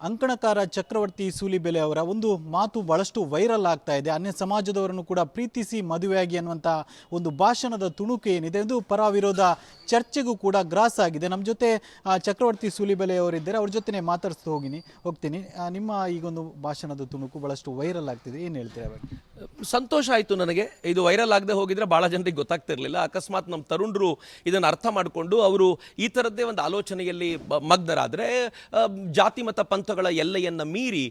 ಅಂಕಣಕಾರ ಚಕ್ರವರ್ತಿ ಸೂಲಿಬೆಲೆ ಅವರ ಒಂದು ಮಾತು ಬಹಳಷ್ಟು ವೈರಲ್ ಆಗ್ತಾ ಇದೆ. ಅನ್ಯ ಸಮಾಜದವರನ್ನು ಕೂಡ ಪ್ರೀತಿಸಿ ಮದುವೆಯಾಗಿ ಅನ್ನುವಂಥ ಒಂದು ಭಾಷಣದ ತುಣುಕು ಏನಿದೆ ಇದು ಪರ ವಿರೋಧ ಚರ್ಚೆಗೂ ಕೂಡ ಗ್ರಾಸ್ ಆಗಿದೆ. ನಮ್ಮ ಜೊತೆ ಚಕ್ರವರ್ತಿ ಸೂಲಿಬೆಲೆ ಅವರಿದ್ದಾರೆ, ಅವ್ರ ಜೊತೆ ಮಾತಾಡಿಸ್ತಾ ಹೋಗ್ತೀನಿ. ನಿಮ್ಮ ಈಗೊಂದು ಭಾಷಣದ ತುಣುಕು ಬಹಳಷ್ಟು ವೈರಲ್ ಆಗ್ತಿದೆ, ಏನು ಹೇಳ್ತೀರಾ? ಸಂತೋಷ ಆಯಿತು ನನಗೆ. ಇದು ವೈರಲ್ ಆಗದೆ ಹೋಗಿದ್ರೆ ಭಾಳ ಜನರಿಗೆ ಗೊತ್ತಾಗ್ತಿರ್ಲಿಲ್ಲ. ಅಕಸ್ಮಾತ್ ನಮ್ಮ ತರುಣರು ಇದನ್ನು ಅರ್ಥ ಮಾಡಿಕೊಂಡು ಅವರು ಈ ಥರದ್ದೇ ಒಂದು ಆಲೋಚನೆಯಲ್ಲಿ ಮಗ್ನರಾದರೆ, ಜಾತಿ ಮತ ಪಂಥಗಳ ಎಲ್ಲೆಯನ್ನು ಮೀರಿ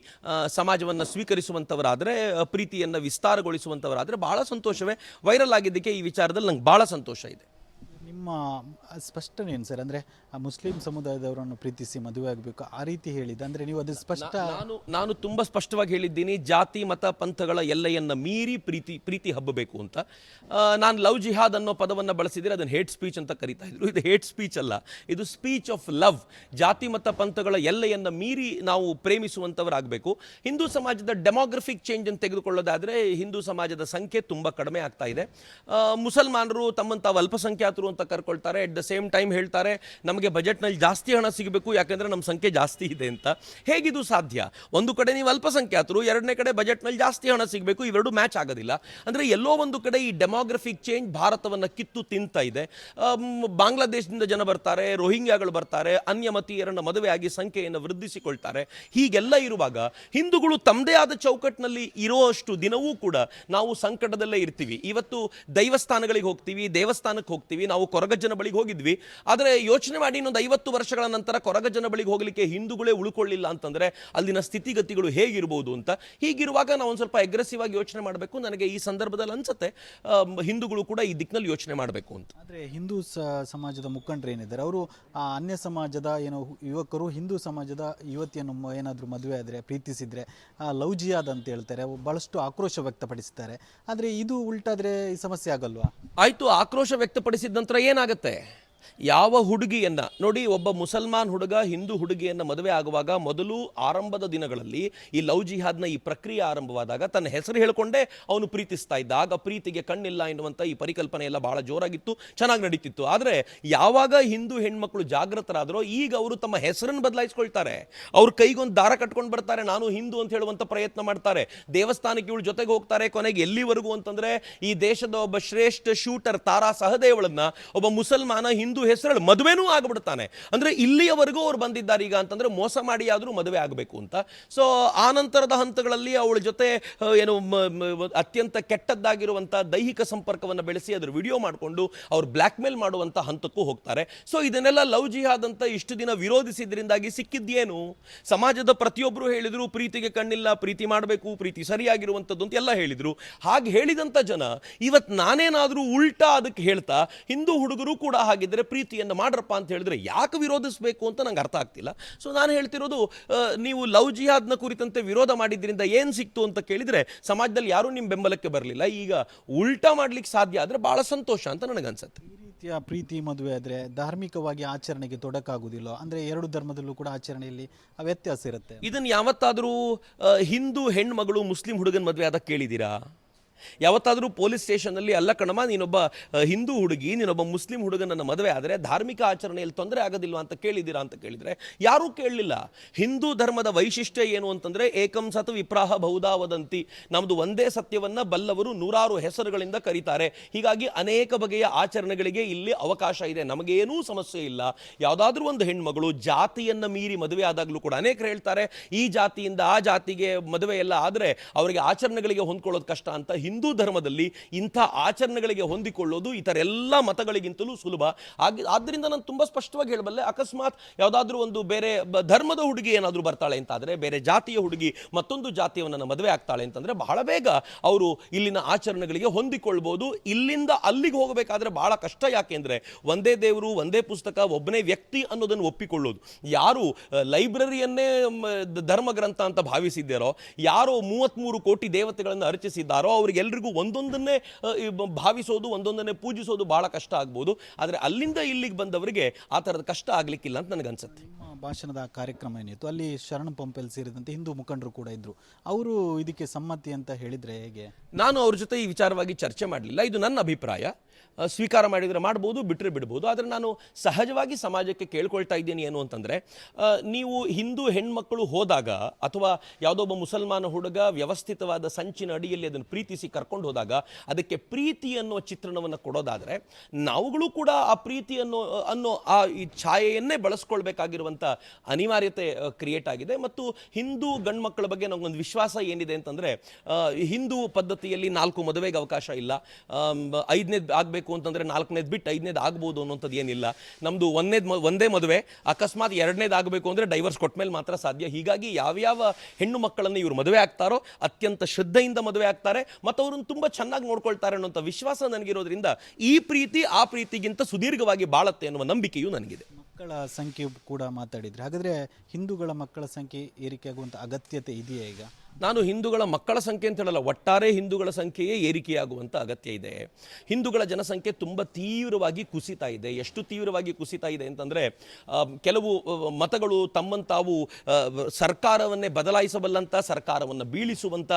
ಸಮಾಜವನ್ನು ಸ್ವೀಕರಿಸುವಂಥವರಾದರೆ, ಪ್ರೀತಿಯನ್ನು ವಿಸ್ತಾರಗೊಳಿಸುವಂಥವರಾದರೆ ಬಹಳ ಸಂತೋಷವೇ. ವೈರಲ್ ಆಗಿದ್ದಕ್ಕೆ ಈ ವಿಚಾರದಲ್ಲಿ ನಂಗೆ ಭಾಳ ಸಂತೋಷ ಇದೆ. ನಿಮ್ಮ ಸ್ಪಷ್ಟನೆ ಏನು ಸರ್? ಅಂದರೆ ಮುಸ್ಲಿಂ ಸಮುದಾಯದವರನ್ನು ಪ್ರೀತಿಸಿ ಮದುವೆ ಆಗಬೇಕು ಆ ರೀತಿ ಹೇಳಿದ್ದು, ಅಂದರೆ ನೀವು ಅದು ಸ್ಪಷ್ಟ? ನಾನು ತುಂಬ ಸ್ಪಷ್ಟವಾಗಿ ಹೇಳಿದ್ದೀನಿ, ಜಾತಿ ಮತ ಪಂಥಗಳ ಎಲ್ಲೆಯನ್ನು ಮೀರಿ ಪ್ರೀತಿ ಹಬ್ಬಬೇಕು ಅಂತ. ನಾನು ಲವ್ ಜಿಹಾದ್ ಅನ್ನೋ ಪದವನ್ನು ಬಳಸಿದರೆ ಅದನ್ನು ಹೇಟ್ ಸ್ಪೀಚ್ ಅಂತ ಕರಿತಾ ಇದ್ರು. ಇದು ಹೇಟ್ ಸ್ಪೀಚ್ ಅಲ್ಲ, ಇದು ಸ್ಪೀಚ್ ಆಫ್ ಲವ್. ಜಾತಿ ಮತ ಪಂಥಗಳ ಎಲ್ಲೆಯನ್ನು ಮೀರಿ ನಾವು ಪ್ರೇಮಿಸುವಂಥವರಾಗಬೇಕು. ಹಿಂದೂ ಸಮಾಜದ ಡೆಮೋಗ್ರಫಿಕ್ ಚೇಂಜ್ ಅನ್ನು ತೆಗೆದುಕೊಳ್ಳೋದಾದರೆ ಹಿಂದೂ ಸಮಾಜದ ಸಂಖ್ಯೆ ತುಂಬ ಕಡಿಮೆ ಆಗ್ತಾ ಇದೆ. ಮುಸಲ್ಮಾನರು ತಮ್ಮನ್ನು ತಾವು ಅಲ್ಪಸಂಖ್ಯಾತರು ಅಂತ ಕರ್ಕೊಳ್ತಾರೆ. ಅಟ್ ದ ಸೇಮ್ ಟೈಮ್ ಹೇಳ್ತಾರೆ ನಮಗೆ ಬಜೆಟ್ನಲ್ಲಿ ಜಾಸ್ತಿ ಹಣ ಸಿಗಬೇಕು, ಯಾಕೆಂದರೆ ನಮ್ಮ ಸಂಖ್ಯೆ ಜಾಸ್ತಿ ಇದೆ ಅಂತ. ಹೇಗಿದು ಸಾಧ್ಯ? ಒಂದು ಕಡೆ ನೀವು ಅಲ್ಪಸಂಖ್ಯಾತರು, ಎರಡನೇ ಕಡೆ ಬಜೆಟ್ನಲ್ಲಿ ಜಾಸ್ತಿ ಹಣ ಸಿಗಬೇಕು, ಇವೆರಡು ಮ್ಯಾಚ್ ಆಗೋದಿಲ್ಲ. ಅಂದರೆ ಎಲ್ಲೋ ಒಂದು ಕಡೆ ಈ ಡೆಮೋಗ್ರಫಿಕ್ ಚೇಂಜ್ ಭಾರತವನ್ನು ಕಿತ್ತು ತಿಂತಾ ಇದೆ. ಬಾಂಗ್ಲಾದೇಶದಿಂದ ಜನ ಬರ್ತಾರೆ, ರೋಹಿಂಗ್ಯಾಗಳು ಬರ್ತಾರೆ, ಅನ್ಯಮತೀಯರನ್ನು ಮದುವೆಯಾಗಿ ಸಂಖ್ಯೆಯನ್ನು ವೃದ್ಧಿಸಿಕೊಳ್ತಾರೆ. ಹೀಗೆಲ್ಲ ಇರುವಾಗ ಹಿಂದೂಗಳು ತಮ್ಮದೇ ಆದ ಚೌಕಟ್ಟಿನಲ್ಲಿ ಇರುವಷ್ಟು ದಿನವೂ ಕೂಡ ನಾವು ಸಂಕಟದಲ್ಲೇ ಇರ್ತೀವಿ. ಇವತ್ತು ದೈವಸ್ಥಾನಗಳಿಗೆ ಹೋಗ್ತೀವಿ, ದೇವಸ್ಥಾನಕ್ಕೆ ಹೋಗ್ತೀವಿ. ನಾವು ಕೊರಗಜ್ಜನ ಬಳಿಗೆ ಹೋಗಿದ್ವಿ, ಆದರೆ ಯೋಚನೆ ಮಾಡಿ ಇನ್ನೊಂದು 50 ವರ್ಷಗಳ ನಂತರ ಕೊರಗಜ್ಜನ ಬಳಿಗೆ ಹೋಗಲಿಕ್ಕೆ ಹಿಂದೂಗಳೇ ಉಳ್ಕೊಳ್ಳಿಲ್ಲ ಅಂತಂದರೆ ಅಲ್ಲಿನ ಸ್ಥಿತಿಗತಿಗಳು ಹೇಗಿರ್ಬೋದು ಅಂತ. ಹೀಗಿರುವಾಗ ನಾವು ಒಂದು ಸ್ವಲ್ಪ ಅಗ್ರೆಸಿವ್ ಆಗಿ ಯೋಚನೆ ಮಾಡಬೇಕು. ನನಗೆ ಈ ಸಂದರ್ಭದಲ್ಲಿ ಅನ್ಸುತ್ತೆ ಹಿಂದೂಗಳು ಕೂಡ ಈ ದಿಕ್ಕಿನಲ್ಲಿ ಯೋಚನೆ ಮಾಡಬೇಕು ಅಂತ. ಆದರೆ ಹಿಂದೂ ಸಮಾಜದ ಮುಖಂಡರು ಏನಿದ್ದಾರೆ ಅವರು ಅನ್ಯ ಸಮಾಜದ ಯುವಕರು ಹಿಂದೂ ಸಮಾಜದ ಯುವತಿಯನ್ನು ಏನಾದರೂ ಮದುವೆ ಆದರೆ ಪ್ರೀತಿಸಿದರೆ ಲವ್ ಜಿಹಾದ್ ಅಂತ ಹೇಳ್ತಾರೆ, ಬಹಳಷ್ಟು ಆಕ್ರೋಶ ವ್ಯಕ್ತಪಡಿಸ್ತಾರೆ. ಆದರೆ ಇದು ಉಲ್ಟಾದರೆ ಈ ಸಮಸ್ಯೆ ಆಗಲ್ವಾ? ಆಯಿತು, ಆಕ್ರೋಶ ವ್ಯಕ್ತಪಡಿಸಿದ ನಂತರ ಏನಾಗುತ್ತೆ? ಯಾವ ಹುಡುಗಿಯನ್ನು ನೋಡಿ, ಒಬ್ಬ ಮುಸಲ್ಮಾನ್ ಹುಡುಗ ಹಿಂದೂ ಹುಡುಗಿಯನ್ನು ಮದುವೆ ಆಗುವಾಗ ಮೊದಲು ಆರಂಭದ ದಿನಗಳಲ್ಲಿ ಈ ಲವ್ ಜಿಹಾದ್ನ ಈ ಪ್ರಕ್ರಿಯೆ ಆರಂಭವಾದಾಗ ತನ್ನ ಹೆಸರು ಹೇಳಿಕೊಂಡೇ ಅವನು ಪ್ರೀತಿಸ್ತಾ ಇದ್ದ. ಆಗ ಪ್ರೀತಿಗೆ ಕಣ್ಣಿಲ್ಲ ಎನ್ನುವಂಥ ಈ ಪರಿಕಲ್ಪನೆ ಎಲ್ಲ ಬಹಳ ಜೋರಾಗಿತ್ತು, ಚೆನ್ನಾಗಿ ನಡೀತಿತ್ತು. ಆದರೆ ಯಾವಾಗ ಹಿಂದೂ ಹೆಣ್ಮಕ್ಳು ಜಾಗೃತರಾದರೋ ಈಗ ಅವರು ತಮ್ಮ ಹೆಸರನ್ನು ಬದಲಾಯಿಸ್ಕೊಳ್ತಾರೆ. ಅವ್ರ ಕೈಗೊಂದು ದಾರ ಕಟ್ಕೊಂಡು ಬರ್ತಾರೆ, ನಾನು ಹಿಂದೂ ಅಂತ ಹೇಳುವಂಥ ಪ್ರಯತ್ನ ಮಾಡ್ತಾರೆ. ದೇವಸ್ಥಾನಕ್ಕೆ ಇವಳು ಜೊತೆಗೆ ಹೋಗ್ತಾರೆ. ಕೊನೆಗೆ ಎಲ್ಲಿವರೆಗೂ ಅಂತಂದರೆ ಈ ದೇಶದ ಒಬ್ಬ ಶ್ರೇಷ್ಠ ಶೂಟರ್ ತಾರಾ ಸಹದೇವಳನ್ನ ಒಬ್ಬ ಮುಸಲ್ಮಾನ ಹಿಂದೂ ಹೆಸರಲ್ಲಿ ಮದುವೆನೂ ಆಗಿಬಿಡ್ತಾನೆ. ಅಂದ್ರೆ ಇಲ್ಲಿಯವರೆಗೂ ಅವ್ರು ಬಂದಿದ್ದಾರೆ ಈಗ ಅಂತಂದ್ರೆ ಮೋಸ ಮಾಡಿ ಆದರೂ ಮದುವೆ ಆಗಬೇಕು ಅಂತ. ಸೊ ಆ ನಂತರದ ಹಂತಗಳಲ್ಲಿ ಅವಳ ಜೊತೆ ಏನು ಅತ್ಯಂತ ಕೆಟ್ಟದ್ದಾಗಿರುವಂಥ ದೈಹಿಕ ಸಂಪರ್ಕವನ್ನು ಬೆಳೆಸಿ ಅದರ ವಿಡಿಯೋ ಮಾಡಿಕೊಂಡು ಅವ್ರು ಬ್ಲ್ಯಾಕ್ ಮೇಲ್ ಮಾಡುವಂಥ ಹಂತಕ್ಕೂ ಹೋಗ್ತಾರೆ. ಸೊ ಇದನ್ನೆಲ್ಲ ಲವ್ ಜಿಹಾದ್ ಅಂತ ಇಷ್ಟು ದಿನ ವಿರೋಧಿಸಿದ್ರಿಂದಾಗಿ ಸಿಕ್ಕಿದ್ದೇನು? ಸಮಾಜದ ಪ್ರತಿಯೊಬ್ಬರು ಹೇಳಿದ್ರು ಪ್ರೀತಿಗೆ ಕಣ್ಣಿಲ್ಲ, ಪ್ರೀತಿ ಮಾಡಬೇಕು, ಪ್ರೀತಿ ಸರಿಯಾಗಿರುವಂಥದ್ದು ಅಂತ ಎಲ್ಲ ಹೇಳಿದ್ರು. ಹಾಗೆ ಹೇಳಿದಂಥ ಜನ ಇವತ್ತು ನಾನೇನಾದರೂ ಉಲ್ಟಾ ಅದಕ್ಕೆ ಹೇಳ್ತಾ ಹಿಂದೂ ಹುಡುಗರು ಕೂಡ ಹಾಗಿದ್ರೆ ಪ್ರೀತಿಯನ್ನು ಮಾಡ್ರಪ್ಪ ಅಂತ ಹೇಳಿದ್ರೆ ಯಾಕೆ ವಿರೋಧಿಸಬೇಕು ಅಂತ ನಂಗೆ ಅರ್ಥ ಆಗ್ತಿಲ್ಲ. ಸೊ ನಾನು ಹೇಳ್ತಿರೋದು, ನೀವು ಲವ್ ಜಿಹಾದ್ನ ಕುರಿತಂತೆ ವಿರೋಧ ಮಾಡಿದ್ರಿಂದ ಏನು ಸಿಕ್ತು ಅಂತ ಕೇಳಿದರೆ ಸಮಾಜದಲ್ಲಿ ಯಾರೂ ನಿಮ್ಮ ಬೆಂಬಲಕ್ಕೆ ಬರಲಿಲ್ಲ. ಈಗ ಉಲ್ಟಾ ಮಾಡ್ಲಿಕ್ಕೆ ಸಾಧ್ಯ ಆದರೆ ಬಹಳ ಸಂತೋಷ ಅಂತ ನನಗನ್ಸುತ್ತೆ. ಈ ರೀತಿಯ ಪ್ರೀತಿ ಮದುವೆ ಆದರೆ ಧಾರ್ಮಿಕವಾಗಿ ಆಚರಣೆಗೆ ತೊಡಕಾಗುವುದಿಲ್ಲ, ಅಂದರೆ ಎರಡು ಧರ್ಮದಲ್ಲೂ ಕೂಡ ಆಚರಣೆಯಲ್ಲಿ ವ್ಯತ್ಯಾಸ ಇರುತ್ತೆ. ಇದನ್ನು ಯಾವತ್ತಾದರೂ ಹಿಂದೂ ಹೆಣ್ಮಗಳು ಮುಸ್ಲಿಂ ಹುಡುಗನ ಮದುವೆ ಆದಾಗ ಕೇಳಿದ್ದೀರಾ? ಯಾವತ್ತಾದರೂ ಪೊಲೀಸ್ ಸ್ಟೇಷನ್ನಲ್ಲಿ ಅಲ್ಲ ಕಣಮ್ಮ, ನೀನೊಬ್ಬ ಹಿಂದೂ ಹುಡುಗಿ ನೀನೊಬ್ಬ ಮುಸ್ಲಿಂ ಹುಡುಗನನ್ನು ಮದುವೆ ಆದರೆ ಧಾರ್ಮಿಕ ಆಚರಣೆಯಲ್ಲಿ ತೊಂದರೆ ಆಗೋದಿಲ್ವಾ ಅಂತ ಕೇಳಿದ್ದೀರಾ ಅಂತ ಕೇಳಿದರೆ ಯಾರೂ ಕೇಳಲಿಲ್ಲ. ಹಿಂದೂ ಧರ್ಮದ ವೈಶಿಷ್ಟ್ಯ ಏನು ಅಂತಂದರೆ ಏಕಂ ಸತ್ ವಿಪ್ರಾಹ ಬಹುಧಾ ವದಂತಿ, ನಮ್ಮದು ಒಂದೇ ಸತ್ಯವನ್ನು ಬಲ್ಲವರು ನೂರಾರು ಹೆಸರುಗಳಿಂದ ಕರೀತಾರೆ. ಹೀಗಾಗಿ ಅನೇಕ ಬಗೆಯ ಆಚರಣೆಗಳಿಗೆ ಇಲ್ಲಿ ಅವಕಾಶ ಇದೆ, ನಮಗೇನೂ ಸಮಸ್ಯೆ ಇಲ್ಲ. ಯಾವುದಾದ್ರೂ ಒಂದು ಹೆಣ್ಮಗಳು ಜಾತಿಯನ್ನು ಮೀರಿ ಮದುವೆ ಆದಾಗಲೂ ಕೂಡ ಅನೇಕರು ಹೇಳ್ತಾರೆ ಈ ಜಾತಿಯಿಂದ ಆ ಜಾತಿಗೆ ಮದುವೆ ಎಲ್ಲ ಆದರೆ ಅವರಿಗೆ ಆಚರಣೆಗಳಿಗೆ ಹೊಂದ್ಕೊಳ್ಳೋದು ಕಷ್ಟ ಅಂತ. ಹಿಂದೂ ಧರ್ಮದಲ್ಲಿ ಇಂಥ ಆಚರಣೆಗಳಿಗೆ ಹೊಂದಿಕೊಳ್ಳೋದು ಇತರ ಎಲ್ಲ ಮತಗಳಿಗಿಂತಲೂ ಸುಲಭ. ಆದ್ದರಿಂದ ನಾನು ತುಂಬ ಸ್ಪಷ್ಟವಾಗಿ ಹೇಳಬಲ್ಲೆ, ಅಕಸ್ಮಾತ್ ಯಾವುದಾದ್ರೂ ಒಂದು ಬೇರೆ ಧರ್ಮದ ಹುಡುಗಿ ಏನಾದರೂ ಬರ್ತಾಳೆ ಅಂತಾದರೆ, ಬೇರೆ ಜಾತಿಯ ಹುಡುಗಿ ಮತ್ತೊಂದು ಜಾತಿಯವನ್ನ ಮದುವೆ ಆಗ್ತಾಳೆ ಅಂತಂದರೆ ಬಹಳ ಬೇಗ ಅವರು ಇಲ್ಲಿನ ಆಚರಣೆಗಳಿಗೆ ಹೊಂದಿಕೊಳ್ಬೋದು. ಇಲ್ಲಿಂದ ಅಲ್ಲಿಗೆ ಹೋಗಬೇಕಾದ್ರೆ ಬಹಳ ಕಷ್ಟ. ಯಾಕೆಂದರೆ ಒಂದೇ ದೇವರು, ಒಂದೇ ಪುಸ್ತಕ, ಒಬ್ಬನೇ ವ್ಯಕ್ತಿ ಅನ್ನೋದನ್ನು ಒಪ್ಪಿಕೊಳ್ಳೋದು. ಯಾರು ಲೈಬ್ರರಿಯನ್ನೇ ಧರ್ಮ ಗ್ರಂಥ ಅಂತ ಭಾವಿಸಿದ್ದಾರೋ, ಯಾರೋ 33 ಕೋಟಿ ದೇವತೆಗಳನ್ನು ಅರ್ಚಿಸಿದ್ದಾರೋ ಅವರಿಗೆ ಎಲ್ರಿಗೂ ಒಂದೊಂದನ್ನೇ ಭಾವಿಸೋದು, ಒಂದೊಂದನ್ನೇ ಪೂಜಿಸೋದು ಬಹಳ ಕಷ್ಟ ಆಗ್ಬೋದು. ಆದರೆ ಅಲ್ಲಿಂದ ಇಲ್ಲಿಗೆ ಬಂದವರಿಗೆ ಆ ಥರದ ಕಷ್ಟ ಆಗಲಿಕ್ಕಿಲ್ಲ ಅಂತ ನನಗನ್ಸುತ್ತೆ. ಭಾಷಣದ ಕಾರ್ಯಕ್ರಮ ಏನಿತ್ತು ಅಲ್ಲಿ ಶರಣ್ ಪಂಪೆಲ್ ಸೇರಿದಂತೆ ಹಿಂದೂ ಮುಖಂಡರು ಕೂಡ ಇದ್ರು. ಅವರು ಇದಕ್ಕೆ ಸಮ್ಮತಿ ಅಂತ ಹೇಳಿದ್ರೆ ಹೇಗೆ? ನಾನು ಅವ್ರ ಜೊತೆ ಈ ವಿಚಾರವಾಗಿ ಚರ್ಚೆ ಮಾಡಲಿಲ್ಲ. ಇದು ನನ್ನ ಅಭಿಪ್ರಾಯ. ಸ್ವೀಕಾರ ಮಾಡಿದರೆ ಮಾಡ್ಬೋದು, ಬಿಟ್ಟರೆ ಬಿಡ್ಬೋದು. ಆದರೆ ನಾನು ಸಹಜವಾಗಿ ಸಮಾಜಕ್ಕೆ ಕೇಳ್ಕೊಳ್ತಾ ಇದ್ದೀನಿ ಏನು ಅಂತಂದರೆ, ನೀವು ಹಿಂದೂ ಹೆಣ್ಮಕ್ಕಳು ಹೋದಾಗ ಅಥವಾ ಯಾವುದೋ ಒಬ್ಬ ಮುಸಲ್ಮಾನ ಹುಡುಗ ವ್ಯವಸ್ಥಿತವಾದ ಸಂಚಿನ ಅಡಿಯಲ್ಲಿ ಅದನ್ನು ಪ್ರೀತಿಸಿ ಕರ್ಕೊಂಡು ಹೋದಾಗ ಅದಕ್ಕೆ ಪ್ರೀತಿ ಅನ್ನೋ ಚಿತ್ರಣವನ್ನು ಕೊಡೋದಾದರೆ, ನಾವುಗಳು ಕೂಡ ಆ ಪ್ರೀತಿ ಅನ್ನೋ ಆ ಈ ಛಾಯೆಯನ್ನೇ ಬಳಸ್ಕೊಳ್ಬೇಕಾಗಿರುವಂಥ ಅನಿವಾರ್ಯತೆ ಕ್ರಿಯೇಟ್ ಆಗಿದೆ. ಮತ್ತು ಹಿಂದೂ ಗಂಡು ಮಕ್ಕಳ ಬಗ್ಗೆ ನಮಗೊಂದು ವಿಶ್ವಾಸ ಏನಿದೆ ಅಂತಂದರೆ, ಹಿಂದೂ ಪದ್ಧತಿಯಲ್ಲಿ 4 ಮದುವೆಗೆ ಅವಕಾಶ ಇಲ್ಲ. 5ನೇದು ಆಗಬೇಕು ಅಂತಂದರೆ 4ನೇದು ಬಿಟ್ಟು 5ನೇದು ಆಗ್ಬೋದು ಅನ್ನೋಂಥದ್ದು ಏನಿಲ್ಲ. ನಮ್ಮದು ಒಂದೇ ಮದುವೆ, ಅಕಸ್ಮಾತ್ 2ನೇದು ಆಗಬೇಕು ಅಂದರೆ ಡೈವರ್ಸ್ ಕೊಟ್ಟ ಮೇಲೆ ಮಾತ್ರ ಸಾಧ್ಯ. ಹೀಗಾಗಿ ಯಾವ್ಯಾವ ಹೆಣ್ಣು ಮಕ್ಕಳನ್ನು ಇವರು ಮದುವೆ ಆಗ್ತಾರೋ ಅತ್ಯಂತ ಶ್ರದ್ಧೆಯಿಂದ ಮದುವೆ ಆಗ್ತಾರೆ ಮತ್ತು ಅವರನ್ನು ತುಂಬ ಚೆನ್ನಾಗಿ ನೋಡ್ಕೊಳ್ತಾರೆ ಅನ್ನೋಂಥ ವಿಶ್ವಾಸ ನನಗಿರೋದ್ರಿಂದ ಈ ಪ್ರೀತಿ ಆ ಪ್ರೀತಿಗಿಂತ ಸುದೀರ್ಘವಾಗಿ ಬಾಳತ್ತೆ ಅನ್ನುವ ನಂಬಿಕೆಯೂ ನನಗಿದೆ. ಮಕ್ಕಳ ಸಂಖ್ಯೆ ಕೂಡ ಮಾತಾಡಿದ್ರೆ, ಹಾಗಾದ್ರೆ ಹಿಂದೂಗಳ ಮಕ್ಕಳ ಸಂಖ್ಯೆ ಏರಿಕೆ ಆಗುವಂಥ ಅಗತ್ಯತೆ ಇದೆಯಾ ಈಗ? ನಾನು ಹಿಂದೂಗಳ ಮಕ್ಕಳ ಸಂಖ್ಯೆ ಅಂತ ಹೇಳಲ್ಲ, ಒಟ್ಟಾರೆ ಹಿಂದೂಗಳ ಸಂಖ್ಯೆಯೇ ಏರಿಕೆಯಾಗುವಂಥ ಅಗತ್ಯ ಇದೆ. ಹಿಂದೂಗಳ ಜನಸಂಖ್ಯೆ ತುಂಬ ತೀವ್ರವಾಗಿ ಕುಸಿತಾ ಇದೆ. ಎಷ್ಟು ತೀವ್ರವಾಗಿ ಕುಸಿತಾ ಇದೆ ಅಂತಂದರೆ, ಕೆಲವು ಮತಗಳು ತಮ್ಮಂತಾವು ಸರ್ಕಾರವನ್ನೇ ಬದಲಾಯಿಸಬಲ್ಲಂಥ, ಸರ್ಕಾರವನ್ನು ಬೀಳಿಸುವಂಥ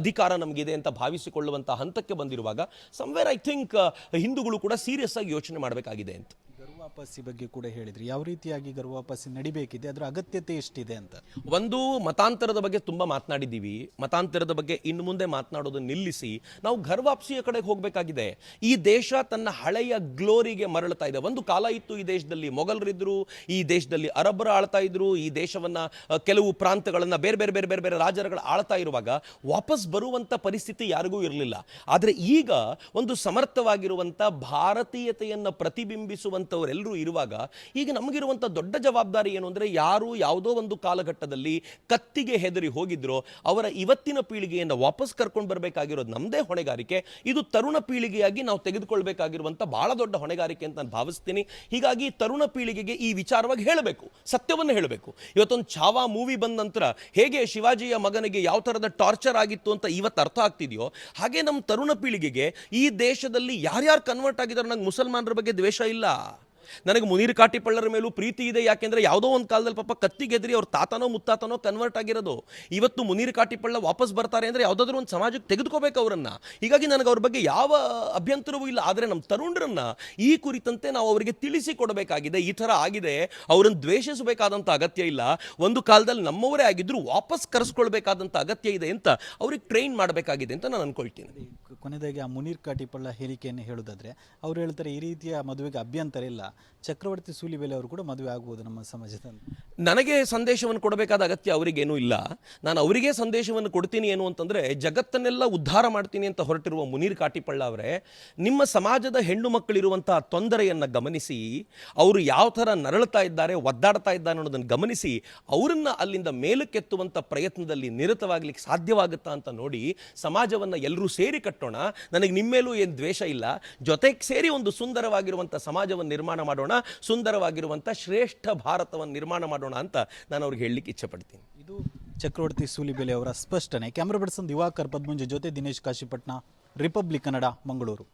ಅಧಿಕಾರ ನಮಗಿದೆ ಅಂತ ಭಾವಿಸಿಕೊಳ್ಳುವಂಥ ಹಂತಕ್ಕೆ ಬಂದಿರುವಾಗ ಸಮ್ವೇರ್ ಐ ಥಿಂಕ್ ಹಿಂದೂಗಳು ಕೂಡ ಸೀರಿಯಸ್ ಆಗಿ ಯೋಚನೆ ಮಾಡಬೇಕಾಗಿದೆ ಅಂತ. ಗರ್ವಾಪಸಿ ಬಗ್ಗೆ ಕೂಡ ಹೇಳಿದ್ರಿ, ಯಾವ ರೀತಿಯಾಗಿ ಗರ್ವಾಪಸಿ ನಡಿಬೇಕಿದೆ, ಅದರ ಅಗತ್ಯತೆ ಎಷ್ಟಿದೆ ಅಂತ? ಒಂದು, ಮತಾಂತರದ ಬಗ್ಗೆ ತುಂಬ ಮಾತನಾಡಿದ್ದೀವಿ. ಮತಾಂತರದ ಬಗ್ಗೆ ಇನ್ನು ಮುಂದೆ ಮಾತನಾಡೋದನ್ನು ನಿಲ್ಲಿಸಿ ನಾವು ಗರ್ವಾಪ್ಸಿಯ ಕಡೆಗೆ ಹೋಗಬೇಕಾಗಿದೆ. ಈ ದೇಶ ತನ್ನ ಹಳೆಯ ಗ್ಲೋರಿಗೆ ಮರಳುತ್ತಾ ಇದೆ. ಒಂದು ಕಾಲ ಇತ್ತು ಈ ದೇಶದಲ್ಲಿ ಮೊಘಲರಿದ್ರು, ಈ ದೇಶದಲ್ಲಿ ಅರಬ್ಬರು ಆಳ್ತಾ ಇದ್ರು, ಈ ದೇಶವನ್ನು ಕೆಲವು ಪ್ರಾಂತಗಳನ್ನು ಬೇರೆ ಬೇರೆ ಬೇರೆ ಬೇರೆ ಬೇರೆ ರಾಜರುಗಳು ಆಳ್ತಾ ಇರುವಾಗ ವಾಪಸ್ ಬರುವಂಥ ಪರಿಸ್ಥಿತಿ ಯಾರಿಗೂ ಇರಲಿಲ್ಲ. ಆದರೆ ಈಗ ಒಂದು ಸಮರ್ಥವಾಗಿರುವಂಥ ಭಾರತೀಯತೆಯನ್ನು ಪ್ರತಿಬಿಂಬಿಸುವಂಥವರೆಲ್ಲರೂ ಇರುವಾಗ ಈಗ ನಮಗಿರುವಂಥ ದೊಡ್ಡ ಜವಾಬ್ದಾರಿ ಏನು ಅಂದರೆ, ಯಾರು ಯಾವುದೋ ಒಂದು ಕಾಲಘಟ್ಟದಲ್ಲಿ ಕತ್ತಿಗೆ ಹೆದರಿ ಹೋಗಿದ್ರೋ ಅವರ ಇವತ್ತಿನ ಪೀಳಿಗೆಯನ್ನು ವಾಪಸ್ ಕರ್ಕೊಂಡು ಬರಬೇಕಾಗಿರೋದು ನಮ್ಮದೇ ಹೊಣೆಗಾರಿಕೆ. ಇದು ತರುಣ ಪೀಳಿಗೆಯಾಗಿ ನಾವು ತೆಗೆದುಕೊಳ್ಬೇಕಾಗಿರುವಂಥ ಬಹಳ ದೊಡ್ಡ ಹೊಣೆಗಾರಿಕೆ ಅಂತ ನಾನು ಭಾವಿಸ್ತೀನಿ. ಹೀಗಾಗಿ ತರುಣ ಪೀಳಿಗೆಗೆ ಈ ವಿಚಾರವಾಗಿ ಹೇಳಬೇಕು, ಸತ್ಯವನ್ನು ಹೇಳಬೇಕು. ಇವತ್ತೊಂದು ಛಾವಾ ಮೂವಿ ಬಂದ ನಂತರ ಹೇಗೆ ಶಿವಾಜಿಯ ಮಗನಿಗೆ ಯಾವ ಥರದ ಟಾರ್ಚರ್ ಆಗಿತ್ತು ಅಂತ ಇವತ್ತು ಅರ್ಥ ಆಗ್ತಿದೆಯೋ, ಹಾಗೆ ನಮ್ಮ ತರುಣ ಪೀಳಿಗೆಗೆ ಈ ದೇಶದಲ್ಲಿ ಯಾರ್ಯಾರು ಕನ್ವರ್ಟ್ ಆಗಿದ್ದಾರೆ, ನಂಗೆ ಮುಸಲ್ಮಾನರ ಬಗ್ಗೆ ದ್ವೇಷ ಇಲ್ಲ, ನನಗೆ ಮುನೀರ್ ಕಾಟಿಪಳ್ಳರ ಮೇಲೂ ಪ್ರೀತಿ ಇದೆ. ಯಾಕೆಂದರೆ ಯಾವುದೋ ಒಂದು ಕಾಲದಲ್ಲಿ ಪಾಪ ಕತ್ತಿಗೆದ್ರಿ ಅವ್ರ ತಾತನೋ ಮುತ್ತಾತನೋ ಕನ್ವರ್ಟ್ ಆಗಿರೋದು. ಇವತ್ತು ಮುನೀರ್ ಕಾಟಿಪಳ್ಳ ವಾಪಸ್ ಬರ್ತಾರೆ ಅಂದರೆ ಯಾವುದಾದ್ರೂ ಒಂದು ಸಮಾಜಕ್ಕೆ ತೆಗೆದುಕೋಬೇಕು ಅವರನ್ನು. ಹೀಗಾಗಿ ನನಗೆ ಅವ್ರ ಬಗ್ಗೆ ಯಾವ ಅಭ್ಯಂತರವೂ ಇಲ್ಲ. ಆದರೆ ನಮ್ಮ ತರುಣರನ್ನು ಈ ಕುರಿತಂತೆ ನಾವು ಅವರಿಗೆ ತಿಳಿಸಿ ಕೊಡಬೇಕಾಗಿದೆ. ಈ ಥರ ಆಗಿದೆ, ಅವರನ್ನು ದ್ವೇಷಿಸಬೇಕಾದಂಥ ಅಗತ್ಯ ಇಲ್ಲ. ಒಂದು ಕಾಲದಲ್ಲಿ ನಮ್ಮವರೇ ಆಗಿದ್ದರೂ ವಾಪಸ್ ಕರೆಸ್ಕೊಳ್ಬೇಕಾದಂಥ ಅಗತ್ಯ ಇದೆ ಅಂತ ಅವ್ರಿಗೆ ಟ್ರೈನ್ ಮಾಡಬೇಕಾಗಿದೆ ಅಂತ ನಾನು ಅಂದ್ಕೊಳ್ತೀನಿ. ಕೊನೆಯದಾಗಿ ಆ ಮುನೀರ್ ಕಾಟಿಪಳ್ಳ ಹೇಳಿಕೆಯನ್ನು ಹೇಳೋದಾದ್ರೆ, ಅವ್ರು ಹೇಳ್ತಾರೆ ಈ ರೀತಿಯ ಮದುವೆಗೆ ಅಭ್ಯಂತರ ಇಲ್ಲ, ಚಕ್ರವರ್ತಿ ಸೂಲಿಬೆಲೆ ಅವರು ಕೂಡ ಮದುವೆ ಆಗುವುದು ನಮ್ಮ ಸಮಾಜದಲ್ಲಿ. ನನಗೆ ಸಂದೇಶವನ್ನು ಕೊಡಬೇಕಾದ ಅಗತ್ಯ ಅವರಿಗೇನೂ ಇಲ್ಲ. ನಾನು ಅವರಿಗೆ ಸಂದೇಶವನ್ನು ಕೊಡ್ತೀನಿ ಏನು ಅಂತಂದರೆ, ಜಗತ್ತನ್ನೆಲ್ಲ ಉದ್ಧಾರ ಮಾಡ್ತೀನಿ ಅಂತ ಹೊರಟಿರುವ ಮುನೀರ್ ಕಾಟಿಪಳ್ಳ ಅವರೇ, ನಿಮ್ಮ ಸಮಾಜದ ಹೆಣ್ಣು ಮಕ್ಕಳಿರುವಂಥ ತೊಂದರೆಯನ್ನು ಗಮನಿಸಿ, ಅವರು ಯಾವ ಥರ ನರಳುತ್ತಾ ಇದ್ದಾರೆ, ಒದ್ದಾಡ್ತಾ ಇದ್ದಾರೆ ಅನ್ನೋದನ್ನು ಗಮನಿಸಿ, ಅವರನ್ನು ಅಲ್ಲಿಂದ ಮೇಲಕ್ಕೆತ್ತುವಂಥ ಪ್ರಯತ್ನದಲ್ಲಿ ನಿರತವಾಗಲಿಕ್ಕೆ ಸಾಧ್ಯವಾಗುತ್ತಾ ಅಂತ ನೋಡಿ, ಸಮಾಜವನ್ನು ಎಲ್ಲರೂ ಸೇರಿ ಕಟ್ಟೋಣ. ನನಗೆ ನಿಮ್ಮೇಲೂ ಏನು ದ್ವೇಷ ಇಲ್ಲ, ಜೊತೆಗೆ ಸೇರಿ ಒಂದು ಸುಂದರವಾಗಿರುವಂಥ ಸಮಾಜವನ್ನು ನಿರ್ಮಾಣ ಮಾಡೋಣ, ಸುಂದರವಾಗಿರುವಂಥ ಶ್ರೇಷ್ಠ ಭಾರತವನ್ನು ನಿರ್ಮಾಣ ಮಾಡೋಣ ಅಂತ ನಾನು ಅವ್ರಿಗೆ ಹೇಳಲಿಕ್ಕೆ ಇಚ್ಛೆಪಡ್ತೀನಿ. ಇದು ಚಕ್ರವರ್ತಿ ಸೂಲಿಬೆಲೆ ಅವರ ಸ್ಪಷ್ಟನೆ. ಕ್ಯಾಮ್ರಾ ಪರ್ಸನ್ ದಿವಾಕರ್ ಪದ್ಮಂಜ ಜೊತೆ ದಿನೇಶ್ ಕಾಶಿಪಟ್ನ, ರಿಪಬ್ಲಿಕ್ ಕನ್ನಡ, ಮಂಗಳೂರು.